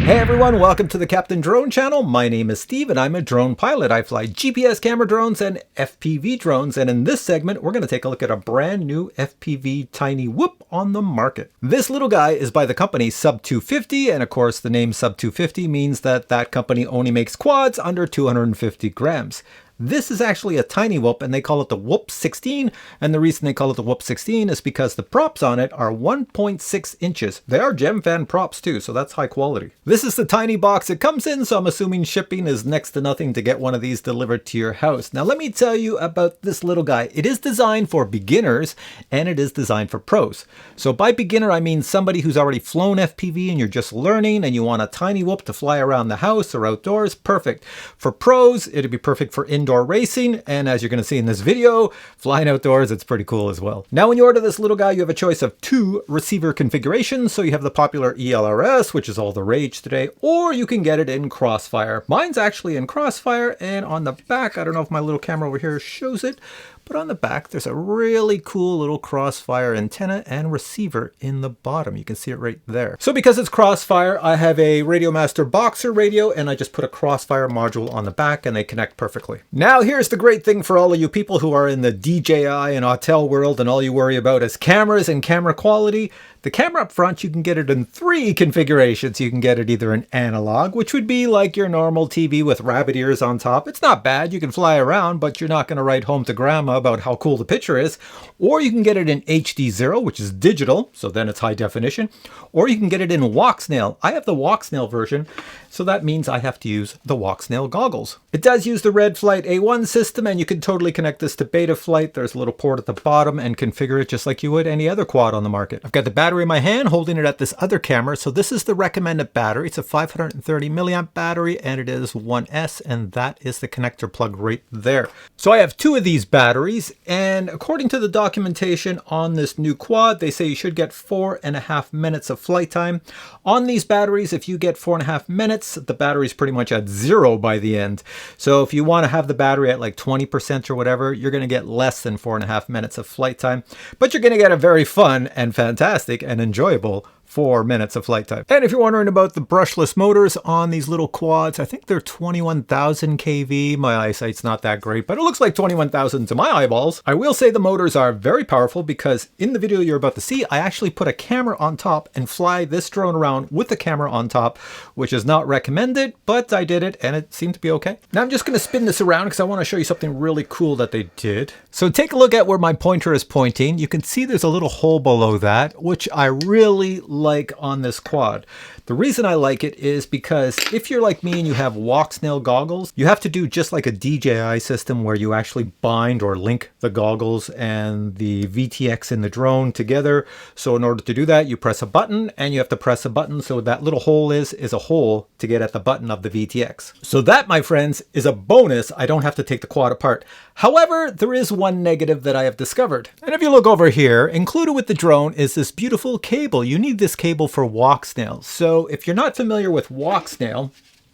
Hey everyone, welcome to the Captain Drone channel. My name is Steve and I'm a drone pilot. I fly GPS camera drones and FPV drones, and in this segment we're going to take a look at a brand new FPV Tiny Whoop on the market. This little guy is by the company SUB250, and of course the name SUB250 means that that company only makes quads under 250 grams. This is actually a tiny whoop, and they call it the Whoop16, and the reason they call it the Whoop16 is because the props on it are 1.6 inches. They are gem fan props too, so that's high quality. This is the tiny box it comes in, so I'm assuming shipping is next to nothing to get one of these delivered to your house. Now let me tell you about this little guy. It is designed for beginners, and it is designed for pros. So by beginner I mean somebody who's already flown FPV and you're just learning and you want a tiny whoop to fly around the house or outdoors, perfect. For pros, it'd be perfect for indoor racing, and as you're going to see in this video, flying outdoors, it's pretty cool as well. Now when you order this little guy, you have a choice of two receiver configurations. So you have the popular ELRS, which is all the rage today, or you can get it in Crossfire. Mine's actually in Crossfire, and on the back, I don't know if my little camera over here shows it, but on the back, there's a really cool little Crossfire antenna and receiver in the bottom. You can see it right there. So because it's Crossfire, I have a Radiomaster Boxer radio, and I just put a Crossfire module on the back, and they connect perfectly. Now, here's the great thing for all of you people who are in the DJI and Autel world, and all you worry about is cameras and camera quality. The camera up front, you can get it in three configurations. You can get it either in analog, which would be like your normal TV with rabbit ears on top. It's not bad. You can fly around, but you're not going to write home to grandma about how cool the picture is. Or you can get it in HD0, which is digital, so then it's high definition. Or you can get it in Walksnail. I have the Walksnail version, so that means I have to use the Walksnail goggles. It does use the Red Flight A1 system, and you can totally connect this to Betaflight. There's a little port at the bottom and configure it just like you would any other quad on the market. I've got the battery in my hand, holding it at this other camera. So this is the recommended battery. It's a 530 milliamp battery, and it is 1S, and that is the connector plug right there. So I have two of these batteries, and according to the documentation on this new quad, they say you should get 4.5 minutes of flight time. On these batteries, if you get 4.5 minutes, the battery's pretty much at zero by the end. So if you want to have the battery at like 20% or whatever, you're going to get less than 4.5 minutes of flight time, but you're going to get a very fun and fantastic and enjoyable 4 minutes of flight time. And if you're wondering about the brushless motors on these little quads, I think they're 21,000 kV. My eyesight's not that great, but it looks like 21,000 to my eyeballs. I will say the motors are very powerful, because in the video you're about to see, I actually put a camera on top and fly this drone around with the camera on top, which is not recommended, but I did it and it seemed to be okay. Now I'm just going to spin this around because I want to show you something really cool that they did. So take a look at where my pointer is pointing. You can see there's a little hole below that, which I really like on this quad. The reason I like it is because if you're like me and you have Walksnail goggles, you have to do just like a DJI system where you actually bind or link the goggles and the VTX in the drone together. So in order to do that, you press a button, and you have to press a button. So that little hole is a hole to get at the button of the VTX. So that, my friends, is a bonus. I don't have to take the quad apart. However, there is one negative that I have discovered. And if you look over here, included with the drone is this beautiful cable. You need this cable for Walksnail. So if you're not familiar with Walksnail,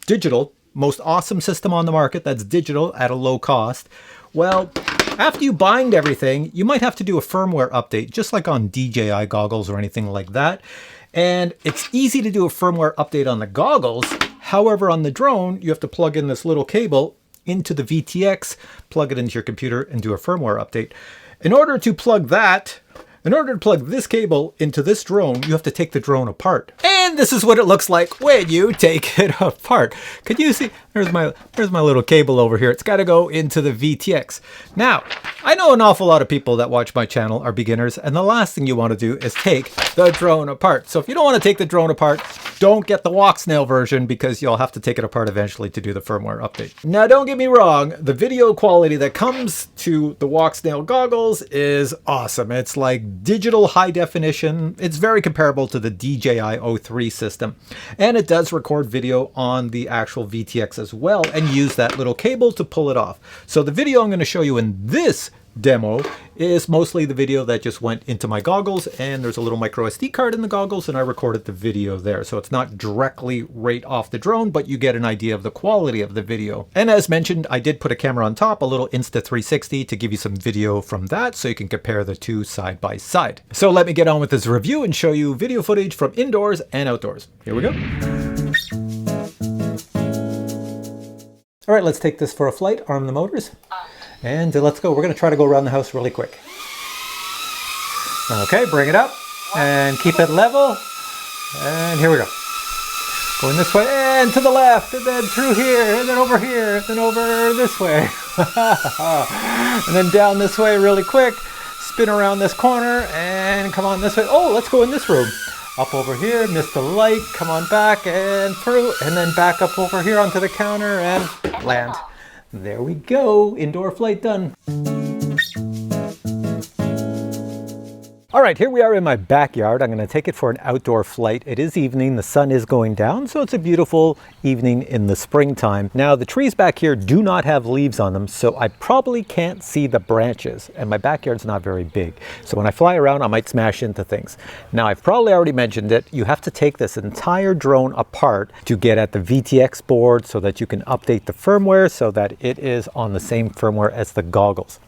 digital, most awesome system on the market that's digital at a low cost. Well, after you bind everything, you might have to do a firmware update, just like on DJI goggles or anything like that. And it's easy to do a firmware update on the goggles. However, on the drone, you have to plug in this little cable into the VTX, plug it into your computer, and do a firmware update. In order to plug this cable into this drone, you have to take the drone apart. And this is what it looks like when you take it apart. Could you see? There's my little cable over here. It's got to go into the VTX. Now, I know an awful lot of people that watch my channel are beginners, and the last thing you want to do is take the drone apart. So if you don't want to take the drone apart, don't get the Walksnail version, because you'll have to take it apart eventually to do the firmware update. Now, don't get me wrong, the video quality that comes to the Walksnail goggles is awesome. It's like digital high definition. It's very comparable to the DJI O3 system, and it does record video on the actual VTX as well, and use that little cable to pull it off. So the video I'm going to show you in this demo is mostly the video that just went into my goggles, and there's a little micro SD card in the goggles, and I recorded the video there. So it's not directly right off the drone, but you get an idea of the quality of the video. And as mentioned, I did put a camera on top, a little Insta360, to give you some video from that, so you can compare the two side by side. So let me get on with this review and show you video footage from indoors and outdoors. Here we go. All right, let's take this for a flight, arm the motors, and let's go. We're gonna try to go around the house really quick. Okay, bring it up and keep it level. And here we go. Going this way and to the left, and then through here, and then over here, and then over this way. And then down this way really quick. Spin around this corner and come on this way. Oh, let's go in this room. Up over here, miss the light, come on back and through, and then back up over here onto the counter and land. There we go, indoor flight done. All right, here we are in my backyard. I'm gonna take it for an outdoor flight. It is evening, the sun is going down, so it's a beautiful evening in the springtime. Now, the trees back here do not have leaves on them, so I probably can't see the branches, and my backyard's not very big. So when I fly around, I might smash into things. Now, I've probably already mentioned it. You have to take this entire drone apart to get at the VTX board so that you can update the firmware so that it is on the same firmware as the goggles.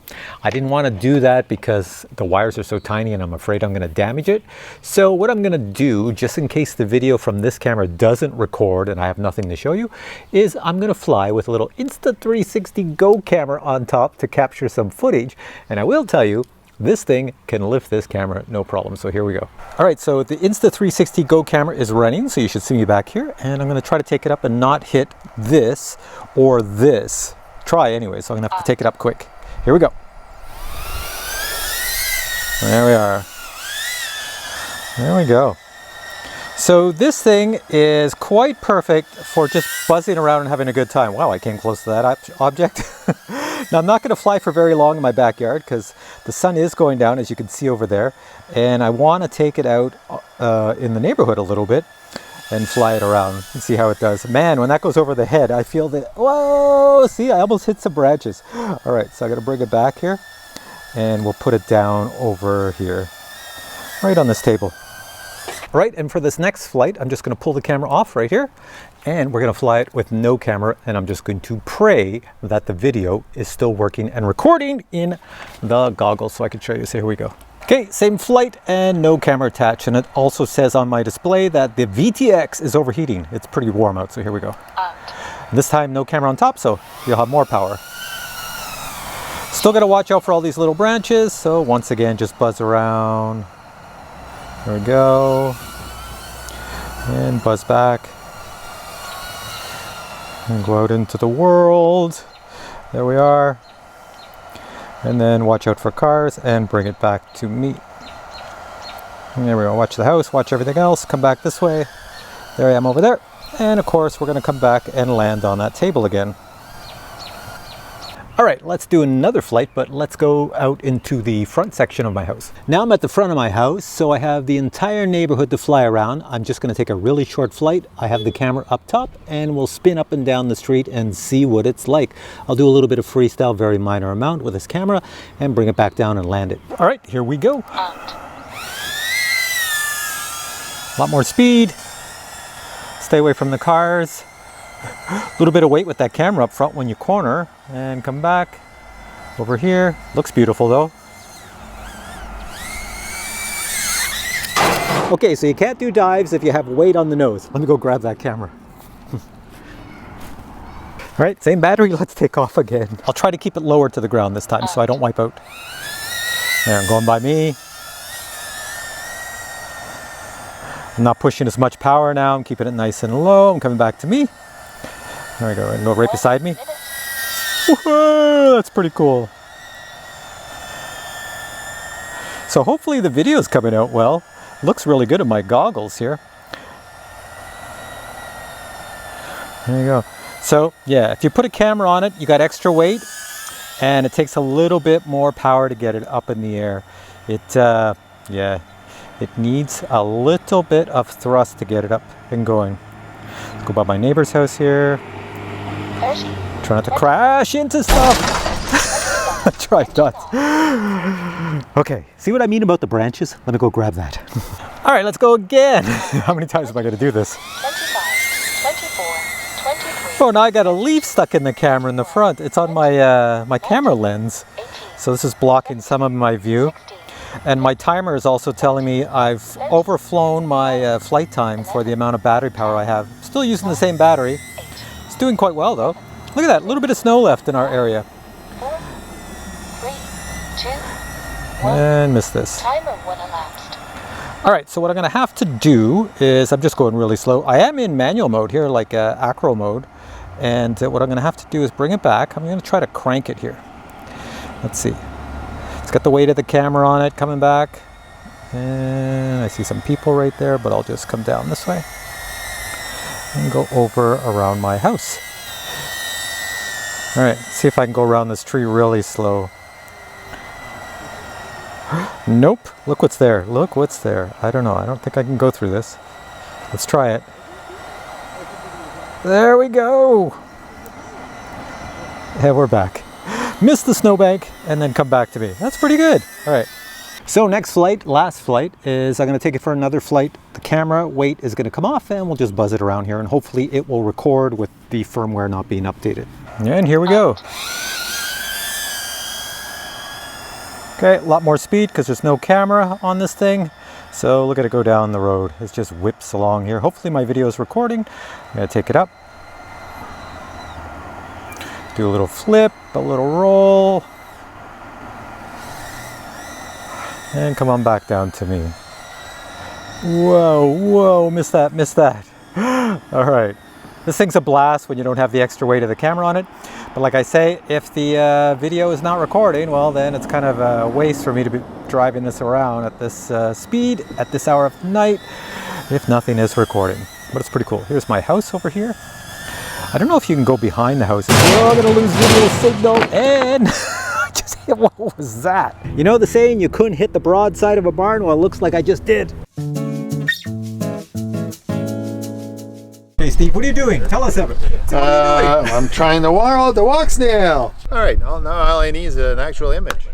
I didn't want to do that because the wires are so tiny and I'm afraid I'm going to damage it. So what I'm going to do, just in case the video from this camera doesn't record and I have nothing to show you, is I'm going to fly with a little Insta360 Go camera on top to capture some footage. And I will tell you, this thing can lift this camera no problem. So here we go. All right, so the Insta360 Go camera is running, so you should see me back here. And I'm going to try to take it up and not hit this or this. Try anyway, so I'm going to have to take it up quick. Here we go. There we are. There we go. So this thing is quite perfect for just buzzing around and having a good time. Wow, I came close to that object. Now, I'm not going to fly for very long in my backyard because the sun is going down, as you can see over there. And I want to take it out in the neighborhood a little bit and fly it around and see how it does. Man, when that goes over the head, I feel that, whoa, see, I almost hit some branches. All right, so I gotta bring it back here and we'll put it down over here, right on this table. All right, and for this next flight, I'm just gonna pull the camera off right here and we're gonna fly it with no camera, and I'm just going to pray that the video is still working and recording in the goggles so I can show you. So here we go. Okay, same flight and no camera attached, and it also says on my display that the VTX is overheating. It's pretty warm out, so here we go. This time no camera on top, so you'll have more power. Still gotta watch out for all these little branches, so once again, just buzz around. There we go. And buzz back. And go out into the world. There we are. And then watch out for cars and bring it back to me. And there we go. Watch the house, watch everything else. Come back this way. There I am over there. And of course, we're going to come back and land on that table again. All right, let's do another flight, but let's go out into the front section of my house. Now I'm at the front of my house, so I have the entire neighborhood to fly around. I'm just gonna take a really short flight. I have the camera up top and we'll spin up and down the street and see what it's like. I'll do a little bit of freestyle, very minor amount with this camera, and bring it back down and land it. All right, here we go. A lot more speed. Stay away from the cars. A little bit of weight with that camera up front when you corner, and come back over here. Looks beautiful though. Okay, so you can't do dives if you have weight on the nose. Let me go grab that camera. All right, same battery, let's take off again. I'll try to keep it lower to the ground this time so I don't wipe out. There, I'm going by me. I'm not pushing as much power now. I'm keeping it nice and low. I'm coming back to me. There we go, and go right beside me. Whoa, that's pretty cool. So hopefully the video is coming out well. Looks really good in my goggles here. There you go. So yeah, if you put a camera on it, you got extra weight, and it takes a little bit more power to get it up in the air. Yeah, it needs a little bit of thrust to get it up and going. Let's go by my neighbor's house here. Try not to crash into stuff. Try not. Okay, see what I mean about the branches? Let me go grab that. All right, let's go again. How many times am I going to do this? 25, 24, 23. Oh, now I got a leaf stuck in the camera in the front. It's on my my camera lens. So this is blocking some of my view. And my timer is also telling me I've overflown my flight time for the amount of battery power I have. Still using the same battery. It's doing quite well though. Look at that, a little bit of snow left in our area. 4, 3, 2, 1. And missed this. Timer 1 elapsed. All right, so what I'm gonna have to do is, I'm just going really slow. I am in manual mode here, like acro mode. And what I'm gonna have to do is bring it back. I'm gonna try to crank it here. Let's see. It's got the weight of the camera on it coming back. And I see some people right there, but I'll just come down this way and go over around my house. All right, see if I can go around this tree really slow. Nope, look what's there. Look what's there. I don't know, I don't think I can go through this. Let's try it. There we go. And we're back. Missed the snowbank and then come back to me. That's pretty good. All right. So next flight, last flight, is I'm going to take it for another flight. The camera weight is going to come off and we'll just buzz it around here and hopefully it will record with the firmware not being updated. And here we go. Okay, a lot more speed because there's no camera on this thing. So look at it go down the road. It just whips along here. Hopefully my video is recording. I'm going to take it up. Do a little flip, a little roll. And come on back down to me. Whoa, whoa, missed that, missed that. All right. This thing's a blast when you don't have the extra weight of the camera on it. But like I say, if the video is not recording, well, then it's kind of a waste for me to be driving this around at this speed, at this hour of night, if nothing is recording. But it's pretty cool. Here's my house over here. I don't know if you can go behind the house. Oh, I'm gonna lose video signal and I just hit, what was that? You know the saying, you couldn't hit the broadside of a barn? Well, it looks like I just did. Hey Steve, what are you doing? Tell us everything. What are you doing? I'm trying to wire the walk snail. All right, now all I need is an actual image.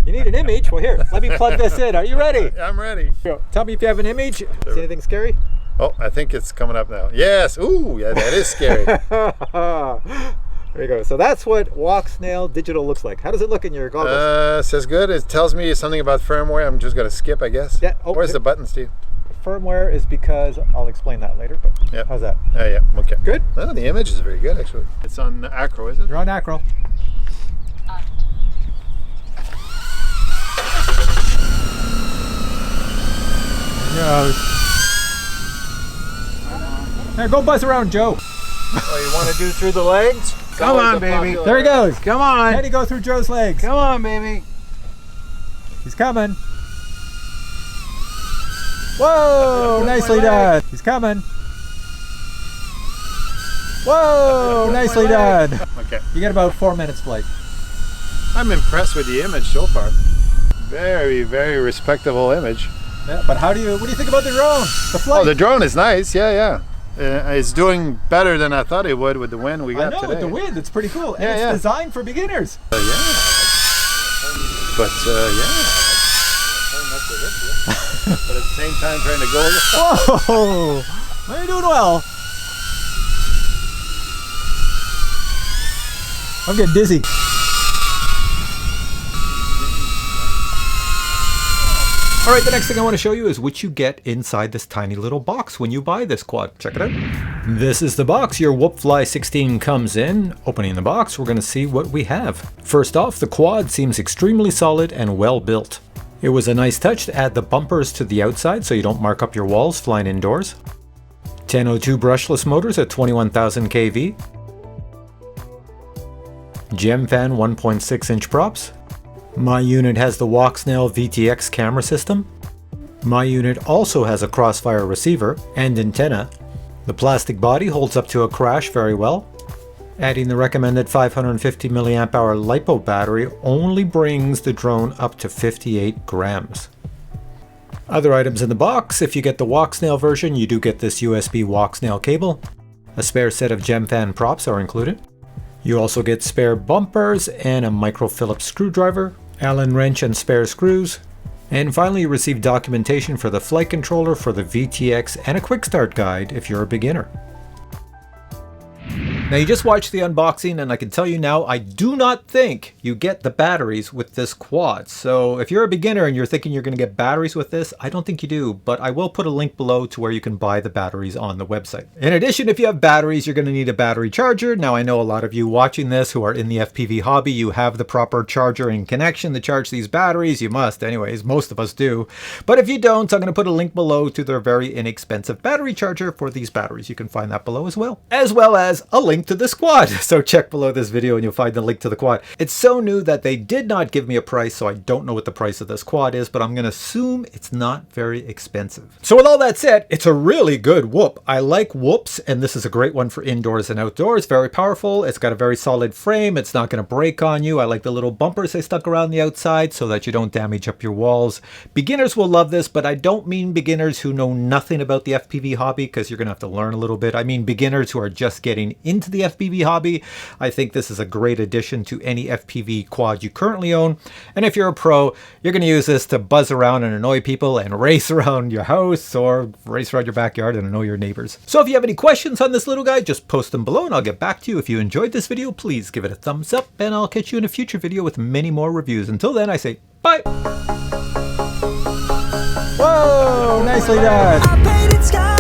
You need an image? Well here, let me plug this in. Are you ready? I'm ready. Tell me if you have an image. See anything scary? Oh, I think it's coming up now. Yes. Ooh, yeah, that is scary. There you go. So that's what Walk Snail Digital looks like. How does it look in your goggles? Says good. It tells me something about firmware. I'm just going to skip, I guess. Yeah. Oh, where's the button, Steve? Firmware is because, I'll explain that later, but yep. How's that? Yeah, okay. Good? Oh, the image is very good, actually. It's on acro, is it? You're on acro. There, go buzz around, Joe. Oh, you want to do through the legs? Come on, baby. There he goes. Come on. Teddy, go through Joe's legs. Come on, baby. He's coming. Whoa, nicely done. He's coming. Whoa, nicely done. Okay. You got about 4 minutes flight. I'm impressed with the image so far. Very, very respectable image. Yeah, but what do you think about the drone? The flight? Oh, the drone is nice. Yeah. It's doing better than I thought it would with the wind we got today. I know, with the wind, it's pretty cool. And Yeah, it's designed for beginners. Yeah. But, but at the same time trying to go. Whoa! Well, you're doing well. I'm getting dizzy. All right, the next thing I want to show you is what you get inside this tiny little box when you buy this quad. Check it out. This is the box your Whoopfly16 comes in. Opening the box, we're going to see what we have. First off, the quad seems extremely solid and well built. It was a nice touch to add the bumpers to the outside so you don't mark up your walls flying indoors. 1002 brushless motors at 21,000 kV. Gemfan 1.6-inch props. My unit has the Walksnail VTX camera system. My unit also has a crossfire receiver and antenna. The plastic body holds up to a crash very well. Adding the recommended 550 mAh LiPo battery only brings the drone up to 58 grams. Other items in the box: if you get the Walksnail version, you do get this USB Walksnail cable. A spare set of Gemfan props are included. You also get spare bumpers and a micro Phillips screwdriver, Allen wrench and spare screws. And finally, you receive documentation for the flight controller for the VTX and a quick start guide if you're a beginner. Now you just watched the unboxing and I can tell you now, I do not think you get the batteries with this quad. So if you're a beginner and you're thinking you're going to get batteries with this, I don't think you do, but I will put a link below to where you can buy the batteries on the website. In addition, if you have batteries, you're going to need a battery charger. Now I know a lot of you watching this who are in the FPV hobby, you have the proper charger and connection to charge these batteries. You must anyways, most of us do. But if you don't, I'm going to put a link below to their very inexpensive battery charger for these batteries. You can find that below as well as a link to this quad. So check below this video and you'll find the link to the quad. It's so new that they did not give me a price, so I don't know what the price of this quad is, but I'm going to assume it's not very expensive. So with all that said, it's a really good whoop. I like whoops, and this is a great one for indoors and outdoors. Very powerful. It's got a very solid frame. It's not going to break on you. I like the little bumpers they stuck around the outside so that you don't damage up your walls. Beginners will love this, but I don't mean beginners who know nothing about the FPV hobby, because you're going to have to learn a little bit. I mean beginners who are just getting into the FPV hobby. I think this is a great addition to any FPV quad you currently own. And if you're a pro, you're going to use this to buzz around and annoy people and race around your house or race around your backyard and annoy your neighbors. So if you have any questions on this little guy, just post them below and I'll get back to you. If you enjoyed this video, please give it a thumbs up and I'll catch you in a future video with many more reviews. Until then, I say bye. Whoa, nicely done.